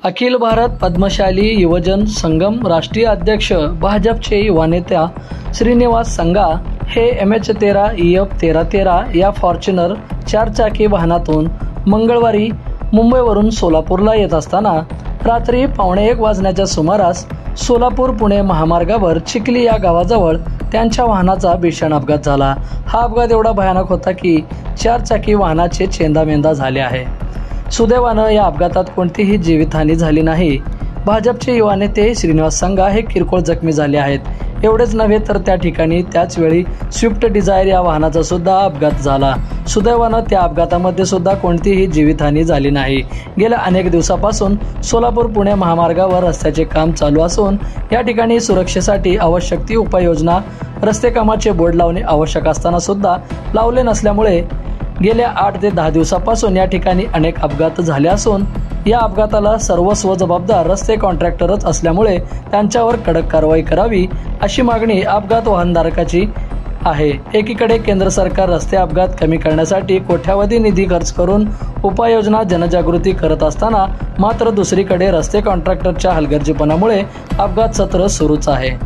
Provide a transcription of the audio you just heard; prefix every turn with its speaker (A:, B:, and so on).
A: अखिल भारत पद्मशाली युवजन संगम राष्ट्रीय अध्यक्ष भाजपचे युवा नेत्या श्रीनिवास संगा हे MH13 EF 1313 या फॉर्च्युनर चारचाकी वाहनातून मंगळवारी मुंबईवरून सोलापूरला येत असताना रात्री 1:15 वाजण्याच्या सुमारास सोलापूर पुणे महामार्गावर चिखली या गावाजवळ त्यांच्या वाहनाचा भीषण अपघात झाला। हा अपघात एवढा भयानक होता की चारचाकी वाहनाचे चेंदामेंदा झाले आहे। सुदैवानं या अपघातात कोणतीही जीवितहानी झाली नाही। भाजपचे युवा नेते श्रीनिवास संगा हे किरकोळ जखमी झाले आहेत। एवढेच नव्हे तर त्या ठिकाणी त्याच वेळी स्विफ्ट डिझायर या वाहनाचा सुद्धा अपघात झाला। सुदैवानं त्या अपघातामध्ये सुद्धा कोणतीही जीवितहानी झाली नाही। गेल्या अनेक दिवसापासून सोलापूर पुणे महामार्गावर रस्त्याचे काम चालू असून या ठिकाणी सुरक्षेसाठी आवश्यक ती उपाययोजना रस्ते कामाचे बोर्ड लावणे आवश्यक असताना सुद्धा लावले नसल्यामुळे गेल्या 8 ते 10 दिवसापासून या ठिकाणी अनेक अपघात झाले असून या अपघाताला सर्वस्व जबाबदार रस्ते कॉन्ट्रॅक्टरच असल्यामुळे त्यांच्यावर कडक कारवाई करावी अशी मागणी अपघात वाहनधारकाची आहे। एकीकडे केंद्र सरकार रस्ते अपघात कमी करण्यासाठी कोट्यावधी निधी खर्च करून उपाययोजना जनजागृती करत असताना मात्र दुसरीकडे रस्ते कॉन्ट्रॅक्टरच्या हलगर्जीपणामुळे अपघात सत्र सुरूच आहे।